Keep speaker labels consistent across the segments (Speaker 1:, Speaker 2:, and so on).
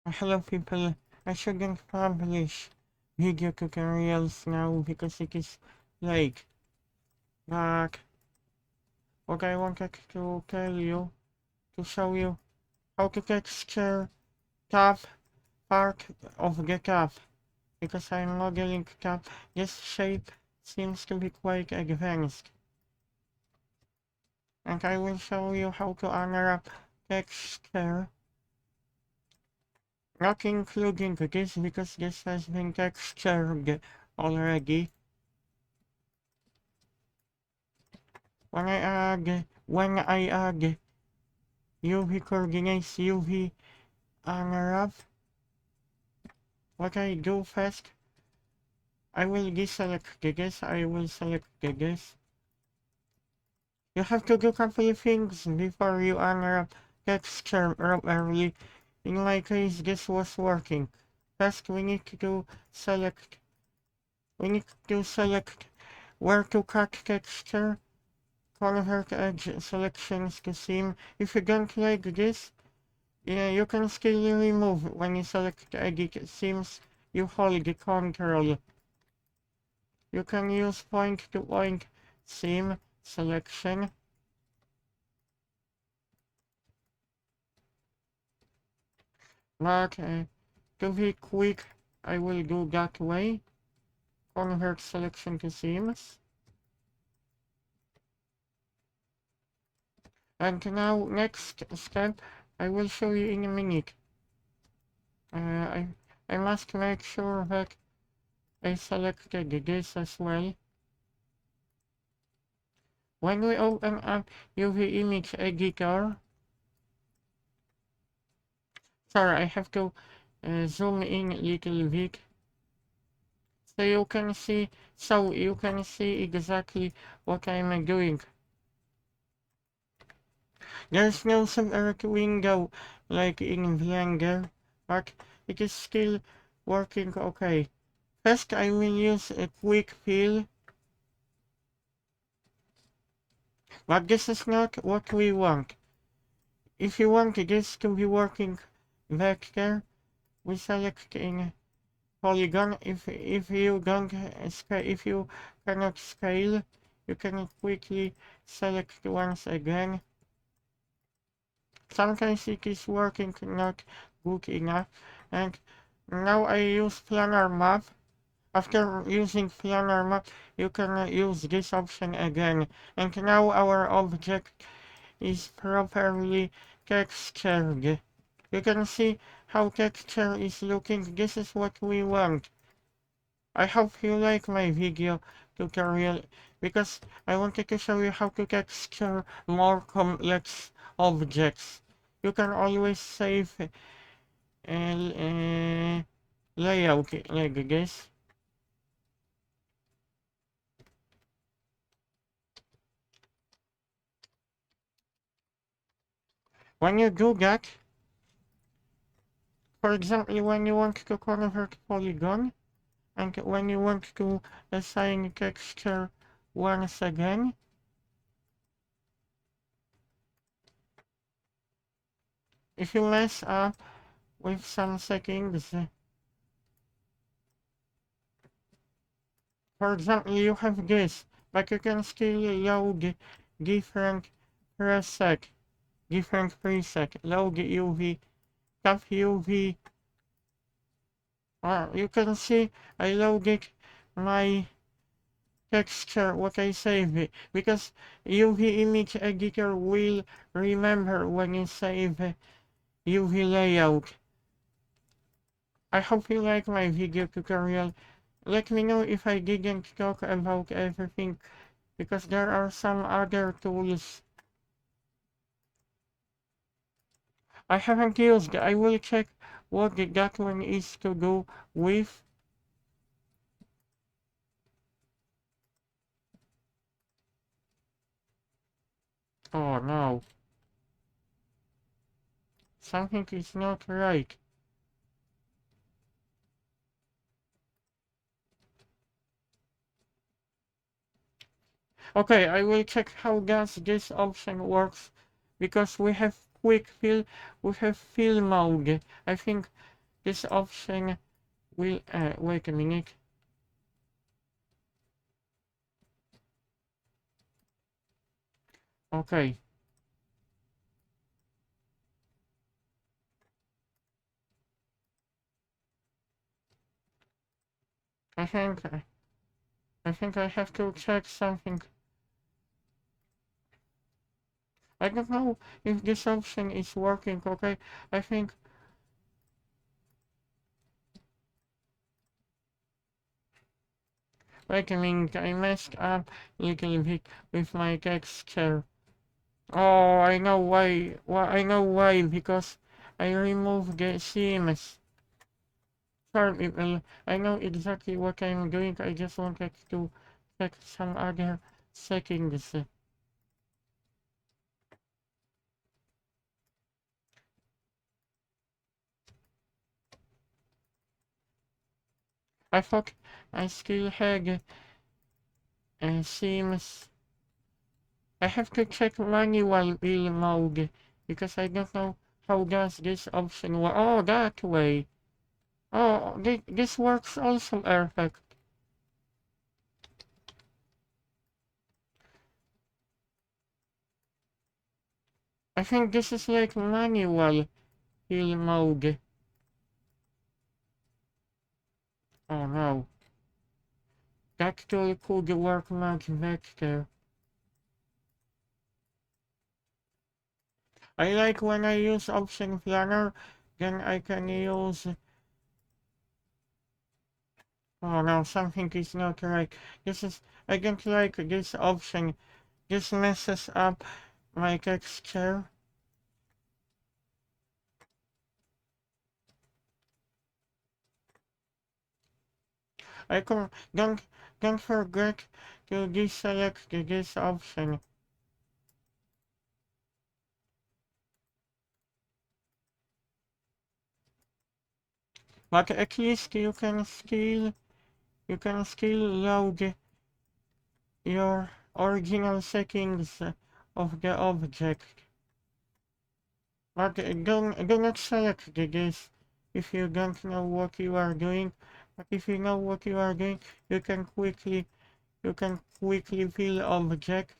Speaker 1: Hello people, I shouldn't publish video tutorials now because it is late. But what I wanted to tell you, to show you how to texture top part of the top. Because I'm modeling top, this shape seems to be quite advanced. And I will show you how to unwrap texture. Not including this because this has been textured already. When I add UV coordinates UV unwrap, what I do first, I will deselect this, I will select this. You have to do a couple of things before you unwrap texture properly. In my case, this was working. First, we need to select where to cut texture, convert edge selections to seam. If you don't like this, yeah, you can still remove when you select edit seams. You hold the control. You can use point-to-point seam selection. But to be quick, I will do that way. Convert selection to seams. And now, next step, I will show you in a minute. I must make sure that I selected this as well. When we open up UV image editor, sorry, I have to zoom in a little bit so you can see exactly what I'm doing. There's no separate window like in Blender, but it is still working okay. First, I will use a quick fill, but this is not what we want. If you want this to be working vector, we select in polygon. If you don't if you cannot scale, you can quickly select once again. Sometimes it is working not good enough, and now I use planar map. After using planar map, you can use this option again, and now our object is properly textured. You can see how texture is looking. This is what we want. I hope you like my video tutorial because I wanted to show you how to texture more complex objects. You can always save a layout like this. When you do that, for example, when you want to convert polygon, and when you want to assign texture once again, if you mess up with some settings, for example, you have this, but you can still load different preset, different preset, load UV, tap UV. You can see I loaded my texture, what I save, because UV image editor will remember when you save UV layout. I hope you like my video tutorial. Let me know if I didn't talk about everything, because there are some other tools I haven't used. I will check what that one is to do with. Oh no. Something is not right. Okay, I will check how does this option works, because we have quick fill, we have fill mode. I think this option will, wait a minute. Okay. I think, I think I have to check something. I don't know if this option is working, okay? I think, wait a minute, I messed up a little bit with my texture. Oh, I know why, I know why, because I removed the seams. Sorry, people, I know exactly what I'm doing, I just wanted to check some other settings. I thought I still had seams. I have to check manual wheel mode because I don't know how does this option work. Oh, that way. Oh, this works also perfect. I think this is like manual wheel mode. Oh no. That tool could work much better. I like when I use option planner, then I can use... Oh no, something is not right. I don't like this option. This messes up my texture. I can, don't forget to deselect this option. But at least you can still load your original settings of the object. But do not select this if you don't know what you are doing. But if you know what you are doing, you can quickly fill object.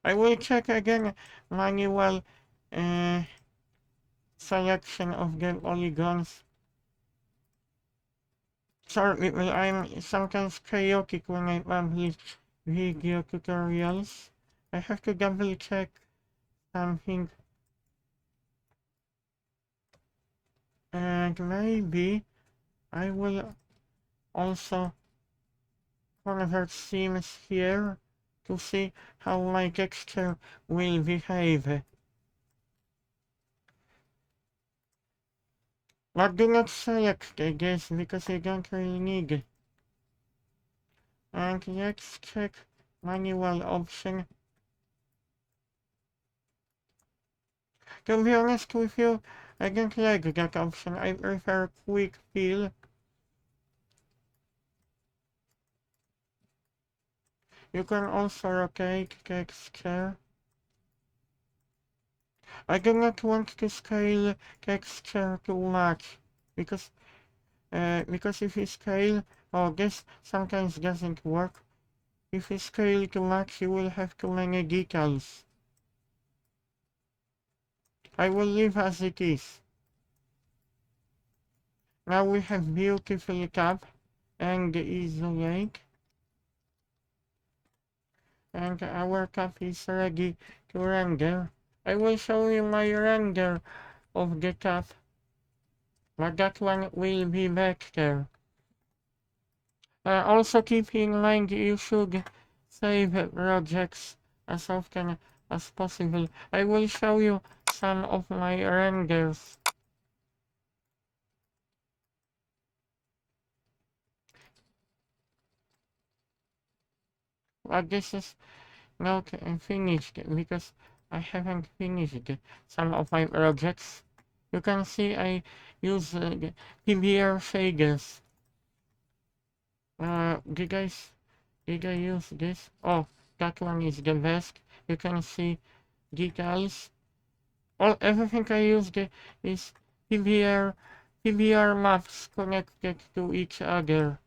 Speaker 1: I will check again manual uh, selection of the polygons. Sorry, well, I'm sometimes chaotic when I publish video tutorials. I have to double check something. And maybe I will also convert seams here to see how my texture will behave. But do not select this because you don't really need it. And let's check manual option. To be honest with you, I don't like that option. I prefer quick fill. You can also rotate texture. I do not want to scale texture too much because if you scale, oh, this sometimes doesn't work. If you scale too much, you will have too many details. I will leave as it is. Now we have beautiful cap and isolate. And our cap is ready to render. I will show you my render of the cap, but that one will be better. Also keep in mind you should save projects as often as possible. I will show you some of my renders. But this is not finished because I haven't finished some of my projects. You can see I use the PBR shaders. Did I use this? Oh, that one is the best. You can see details everything I used is PBR maps connected to each other.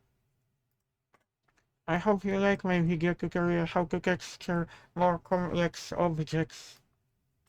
Speaker 1: I hope you like my video tutorial how to texture more complex objects.